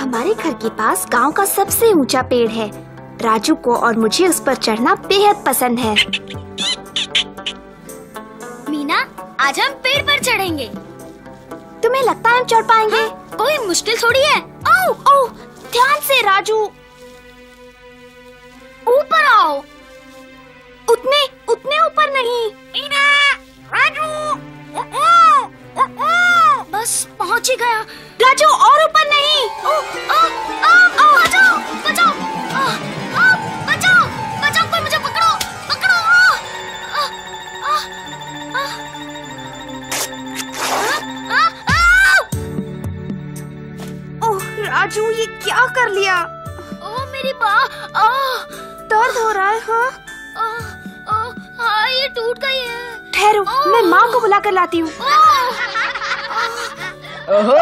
हमारे घर के पास गांव का सबसे ऊंचा पेड़ है। राजू को और मुझे उस पर चढ़ना बेहद पसंद है। मीना, आज हम पेड़ पर चढ़ेंगे। तुम्हें लगता है हम चढ़ पाएंगे? हाँ, कोई मुश्किल थोड़ी है। ओह ओह, ध्यान से राजू। ऊपर आओ। उतने ऊपर नहीं। मीना, राजू, बस पहुंच ही गया। राजू और ऊपर नहीं। बचाओ, बचाओ, बचाओ, बचाओ, कोई मुझे पकड़ो, पकड़ो। ओह राजू, ये क्या कर लिया? ओह मेरी बाह, दर्द हो रहा है। हाँ हाँ, ये टूट गई है। ठहरो, मैं माँ को बुला कर लाती हूँ। ओहो,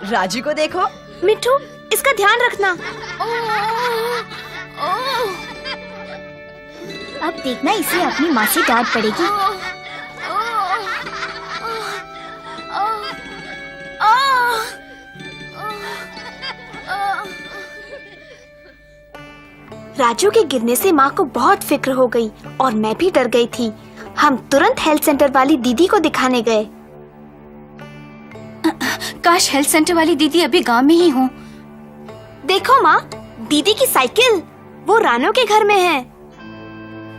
राजू को देखो। मिट्ठू, इसका ध्यान रखना। अब देखना, इसे अपनी माँ से डांट पड़ेगी। राजू के गिरने से माँ को बहुत फिक्र हो गई और मैं भी डर गई थी। हम तुरंत हेल्थ सेंटर वाली दीदी को दिखाने गए। काश हेल्थ सेंटर वाली दीदी अभी गांव में ही हो। देखो माँ, दीदी की साइकिल, वो रानो के घर में है।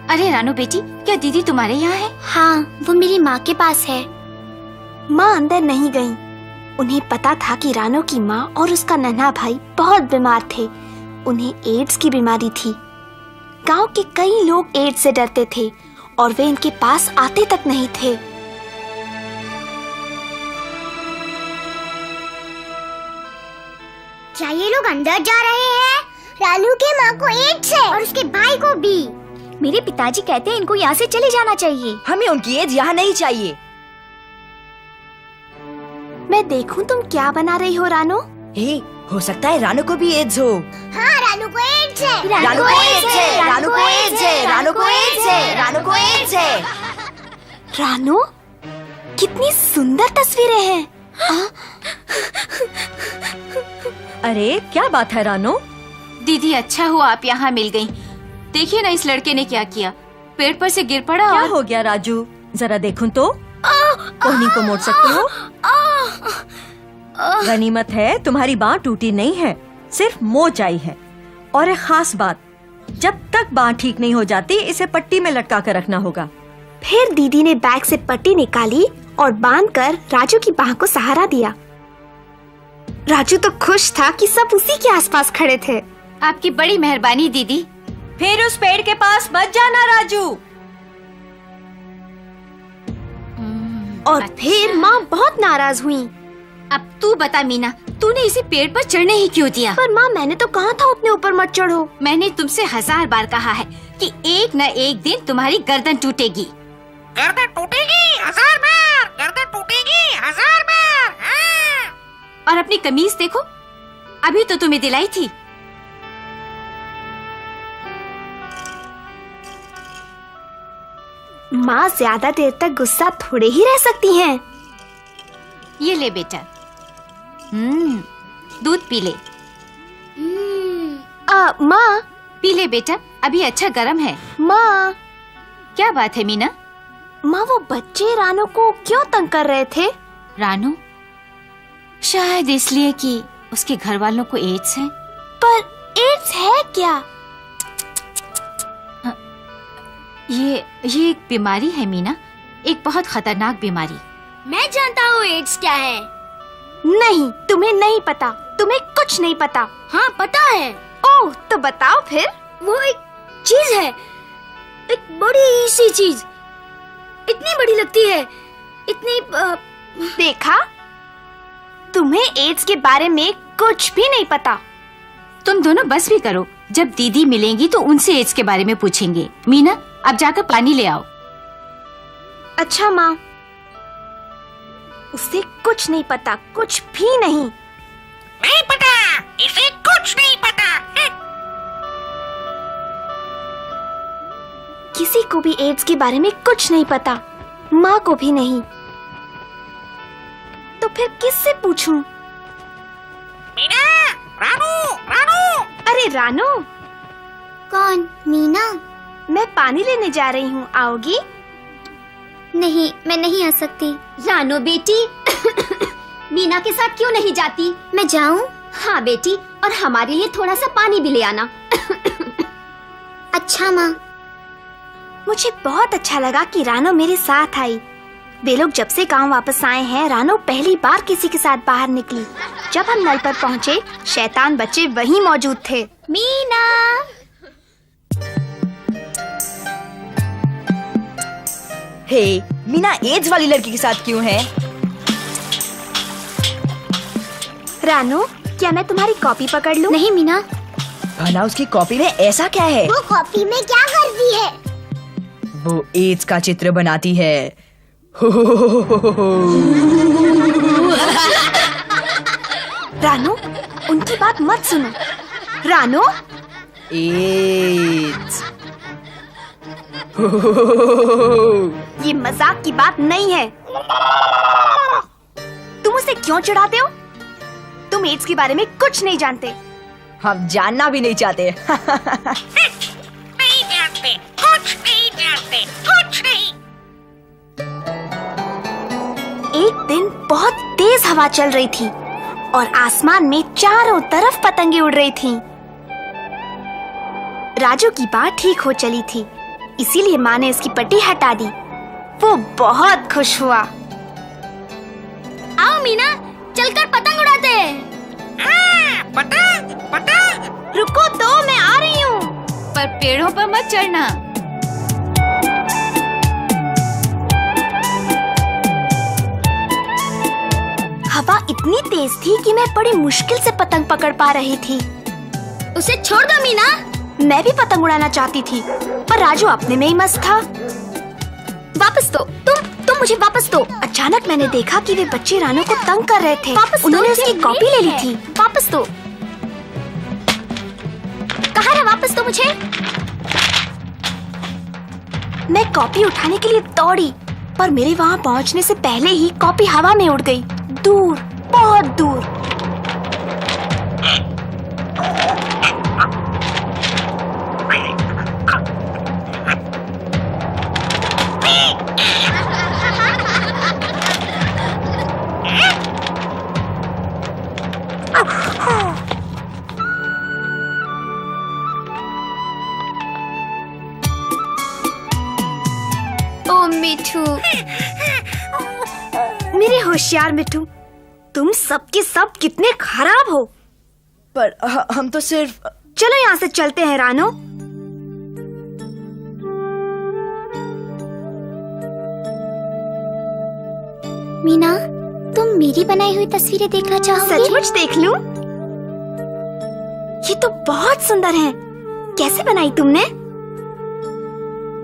अरे रानो बेटी, क्या दीदी तुम्हारे यहाँ है? हाँ, वो मेरी माँ के पास है। माँ अंदर नहीं गई। उन्हें पता था कि रानो की माँ और उसका नन्हा भाई बहुत बीमार थे। उन्हें एड्स की बीमारी थी। गांव के कई लोग एड्स से डरते थे और वे इनके पास आते तक नहीं थे। क्या ये लोग अंदर जा रहे हैं? रानू के माँ को एड्स है और उसके भाई को भी। मेरे पिताजी कहते हैं इनको यहाँ से चले जाना चाहिए। हमें उनकी एज यहाँ नहीं चाहिए। मैं देखूं तुम क्या बना रही हो रानो? हो सकता है रानू को भी एड्स हो। हाँ, रानू को एड्स है। रानू को एड्स है, रानू को एड्स है, रानू को एड्स है, रानू को एड्स है। रानो, कितनी सुंदर तस्वीरें हैं। अरे क्या बात है रानू? दीदी, अच्छा हुआ आप यहाँ मिल गयी। देखिए ना इस लड़के ने क्या किया, पेड़ पर से गिर पड़ा। क्या हो गया राजू? जरा देखूं तो। कोहनी को मोड़ सकते हो? गनीमत है तुम्हारी बाँह टूटी नहीं है, सिर्फ मोच आई है। और एक खास बात, जब तक बाँह ठीक नहीं हो जाती इसे पट्टी में लटका कर रखना होगा। फिर दीदी ने बैग से पट्टी निकाली और बांधकर राजू की बाह को सहारा दिया। राजू तो खुश था कि सब उसी के आसपास खड़े थे। आपकी बड़ी मेहरबानी दीदी। फिर उस पेड़ के पास मत जाना राजू। और फिर माँ बहुत नाराज हुई। अब तू बता मीना, तूने इसे पेड़ पर चढ़ने ही क्यों दिया? पर माँ, मैंने तो कहा था उतने ऊपर मत चढ़ो। मैंने तुमसे 1000 बार कहा है कि एक न एक दिन तुम्हारी गर्दन टूटेगी। गर्दन टूटेगी 1000 बार, गर्दन टूटेगी 1000 बार। हाँ। और अपनी कमीज देखो, अभी तो तुम्हें दिलाई थी। माँ ज्यादा देर तक गुस्सा थोड़े ही रह सकती हैं। ये ले बेटा, दूध पी ले। माँ, पी ले बेटा, अभी अच्छा गर्म है। माँ, क्या बात है मीना? माँ, वो बच्चे रानो को क्यों तंग कर रहे थे? रानू, शायद इसलिए कि उसके घर वालों को एड्स है। पर एड्स है क्या? ये एक बीमारी है मीना, एक बहुत खतरनाक बीमारी। मैं जानता हूँ एड्स क्या है। नहीं, तुम्हें नहीं पता, तुम्हें कुछ नहीं पता। हाँ, पता है। ओह, तो बताओ फिर। वो एक चीज है, एक बड़ी सी चीज, इतनी बड़ी लगती है, इतनी देखा, तुम्हें एड्स के बारे में कुछ भी नहीं पता। तुम दोनों बस भी करो, जब दीदी मिलेंगी तो उनसे एड्स के बारे में पूछेंगे। मीना, अब जाकर पानी ले आओ। अच्छा माँ, उसे कुछ नहीं पता, कुछ भी नहीं। नहीं पता, इसे कुछ नहीं पता। किसी को भी एड्स के बारे में कुछ नहीं पता, माँ को भी नहीं। तो फिर किससे पूछूं? मीना, रानू रानू। कौन? मीना? मैं पानी लेने जा रही हूँ, आओगी? नहीं, मैं नहीं आ सकती। रानो बेटी, मीना के साथ क्यों नहीं जाती? मैं जाऊं? हाँ बेटी, और हमारे लिए थोड़ा सा पानी भी ले आना। अच्छा माँ। मुझे बहुत अच्छा लगा कि रानो मेरे साथ आई। वे लोग जब से गांव वापस आए हैं, रानो पहली बार किसी के साथ बाहर निकली। जब हम नल पर पहुँचे, शैतान बच्चे वहीं मौजूद थे। मीना! हे, मीना एड्स वाली लड़की के साथ क्यों है? रानो, क्या मैं तुम्हारी कॉपी पकड़ लूं? नहीं मीना। भला उसकी कॉपी में ऐसा क्या है? वो कॉपी में क्या कर दी है? वो एड्स का चित्र बनाती है। रानो, उनकी बात मत सुनो। रानो, एड्स। ये मजाक की बात नहीं है। तुम उसे क्यों चिढ़ाते हो? तुम एड्स के बारे में कुछ नहीं जानते। हम जानना भी नहीं चाहते। नहीं जानते, कुछ नहीं जानते, कुछ नहीं। एक दिन बहुत तेज हवा चल रही थी और आसमान में चारों तरफ पतंगे उड़ रही थीं। राजू की बात ठीक हो चली थी, इसीलिए माँ ने उसकी पट्टी हटा दी। वो बहुत खुश हुआ। आओ मीना, चलकर पतंग उड़ाते हैं। पतंग, पतंग। रुको तो, मैं आ रही हूँ। पर पेड़ों पर मत चढ़ना। हवा इतनी तेज थी कि मैं बड़ी मुश्किल से पतंग पकड़ पा रही थी। उसे छोड़ दो मीना। मैं भी पतंग उड़ाना चाहती थी, पर राजू अपने में ही मस्त था। वापस दो, तुम मुझे वापस दो। अचानक मैंने देखा कि वे बच्चे रानो को तंग कर रहे थे। वापस दो, उन्होंने ये उसकी कॉपी ले ली थी। वापस दो। कहाँ है? वापस दो मुझे। मैं कॉपी उठाने के लिए दौड़ी, पर मेरे वहाँ पहुँचने से पहले ही कॉपी हवा में उड़ गई, दूर, बहुत दूर। ओ मिठू, मेरे होशियार मिठू, तुम सबके सब कितने खराब हो। पर हम तो सिर्फ। चलो यहाँ से चलते हैं रानो। मीना, तुम मेरी बनाई हुई तस्वीरें देखना चाहोगे? सचमुच देख लूं? ये तो बहुत सुंदर हैं। कैसे बनाई तुमने?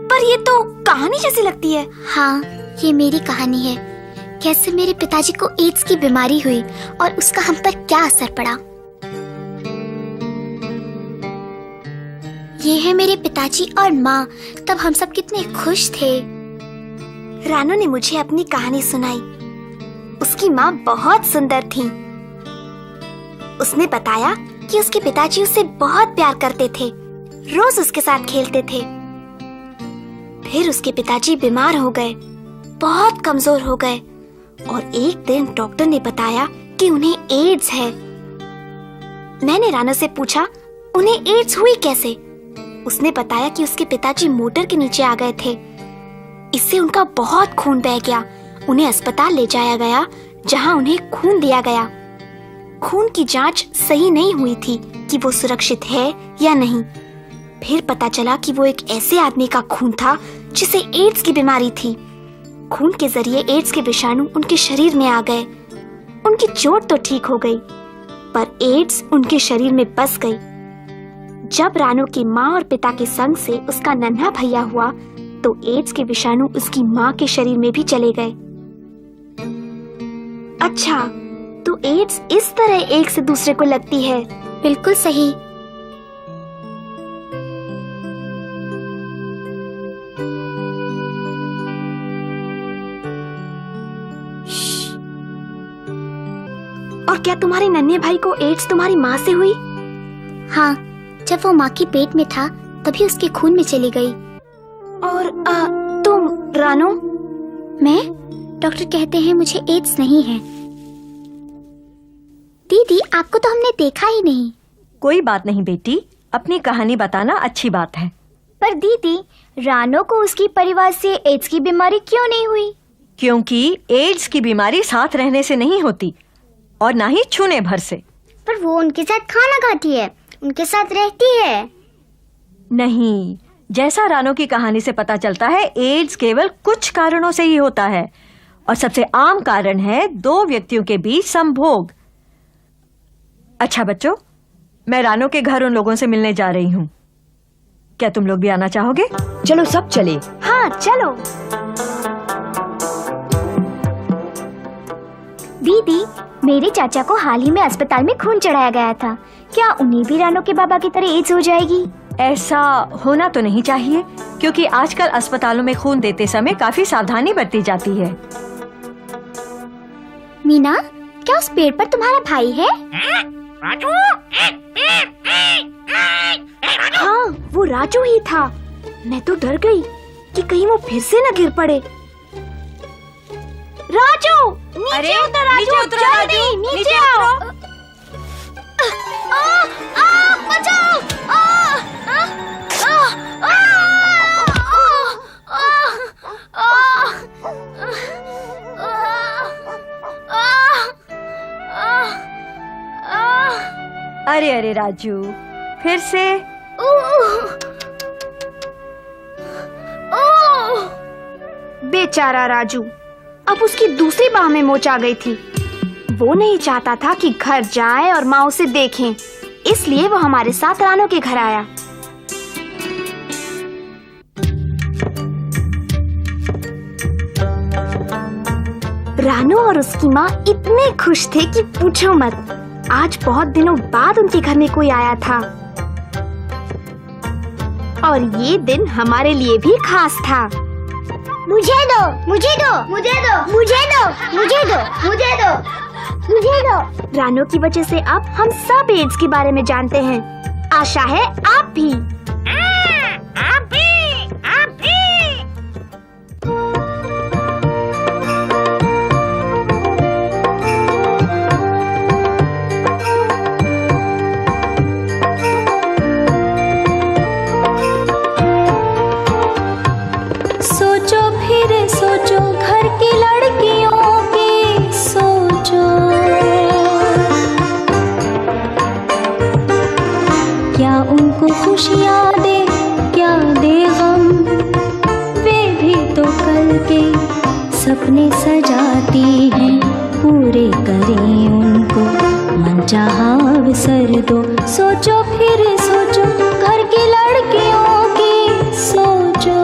पर ये तो कहानी जैसी लगती है। हाँ, ये मेरी कहानी है। कैसे मेरे पिताजी को एड्स की बीमारी हुई और उसका हम पर क्या असर पड़ा। ये है मेरे पिताजी और माँ। तब हम सब कितने खुश थे। रानो ने मुझे अपनी कहानी सुनाई। उसकी माँ बहुत सुंदर थी। उसने बताया कि उसके पिताजी उसे बहुत प्यार करते थे, रोज उसके साथ खेलते थे। फिर उसके पिताजी बीमार हो गए, बहुत कमजोर हो गए और एक दिन डॉक्टर ने बताया कि उन्हें एड्स है। मैंने रानो से पूछा, उन्हें एड्स हुई कैसे? उसने बताया कि उसके पिताजी मोटर के नीचे आ गए थे। इससे उनका बहुत खून बह गया। उन्हें अस्पताल ले जाया गया, जहां उन्हें खून दिया गया। खून की जांच सही नहीं हुई थी कि वो सुरक्षित है या नहीं। फिर पता चला कि वो एक ऐसे आदमी का खून था जिसे एड्स की बीमारी थी। खून के जरिए एड्स के विषाणु उनके शरीर में आ गए। उनकी चोट तो ठीक हो गई, पर एड्स उनके शरीर में बस गई। जब रानो की माँ और पिता के संग से उसका नन्हा भैया हुआ, तो एड्स के विषाणु उसकी माँ के शरीर में भी चले गए। अच्छा, तो एड्स इस तरह एक से दूसरे को लगती है। बिल्कुल सही। और क्या तुम्हारे नन्हे भाई को एड्स तुम्हारी माँ से हुई? हाँ, जब वो माँ की पेट में था तभी उसके खून में चली गई। और तुम रानो? मैं? डॉक्टर कहते हैं मुझे एड्स नहीं है। दीदी आपको तो हमने देखा ही नहीं। कोई बात नहीं बेटी, अपनी कहानी बताना अच्छी बात है। पर दीदी, रानो को उसकी परिवार से एड्स की बीमारी क्यों नहीं हुई? क्योंकि एड्स की बीमारी साथ रहने से नहीं होती और ना ही छूने भर से। पर वो उनके साथ खाना खाती है, उनके साथ रहती है। नहीं, जैसा रानो की कहानी से पता चलता है, एड्स केवल कुछ कारणों से ही होता है और सबसे आम कारण है 2 व्यक्तियों के बीच संभोग। अच्छा बच्चों, मैं रानो के घर उन लोगों से मिलने जा रही हूँ। क्या तुम लोग भी आना चाहोगे? चलो सब चले। हाँ चलो। दीदी, मेरे चाचा को हाल ही में अस्पताल में खून चढ़ाया गया था। क्या उन्हें भी रानो के बाबा की तरह एड्स हो जाएगी? ऐसा होना तो नहीं चाहिए, क्योंकि आजकल अस्पतालों में खून देते समय काफी सावधानी बरती जाती है। मीना, क्या उस पेड़ पर तुम्हारा भाई है? राजू, हाँ, वो राजू ही था। मैं तो डर गई कि कहीं वो फिर से न गिर पड़े। राजू, नीचे उतर राजू, जल्दी नीचे आओ। बचाओ! अरे अरे राजू, फिर से? बेचारा राजू, अब उसकी दूसरी बाह में मोच आ गई थी। वो नहीं चाहता था कि घर जाए और माँ उसे देखें, इसलिए वो हमारे साथ रानो के घर आया। रानो और उसकी माँ इतने खुश थे कि पूछो मत। आज बहुत दिनों बाद उनके घर में कोई आया था और ये दिन हमारे लिए भी खास था। मुझे दो, मुझे दो, मुझे दो, मुझे दो, मुझे दो, मुझे दो, मुझे दो। रानो की वजह से अब हम सब एड्स के बारे में जानते हैं। आशा है आप भी। आप भी, आप भी। सोचो फिर सोचो घर की लड़कियों की सोचो, क्या उनको खुशियाँ दे क्या दे गम, वे भी तो कल के सपने सजाती हैं, पूरे करें उनको मनचाहा अवसर दो। सोचो फिर सोचो घर की लड़कियों की सोचो,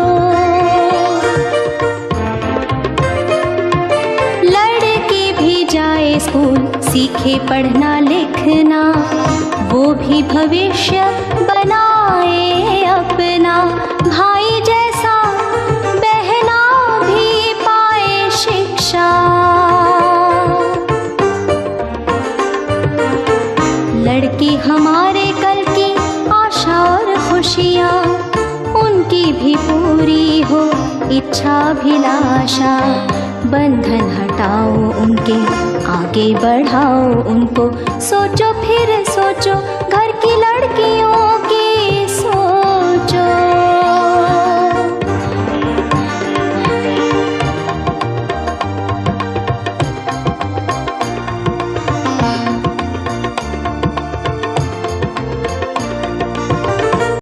लड़की भी जाए स्कूल सीखे पढ़ना लिखना, वो भी भविष्य बनाए अपना, भाई जैसा बहना भी पाए शिक्षा। लड़की हमारे कल की आशा और खुशियाँ, उनकी भी पूरी हो इच्छाभिलाषा। बंधन हटाओ उनके, आगे बढ़ाओ उनको। सोचो फिर सोचो घर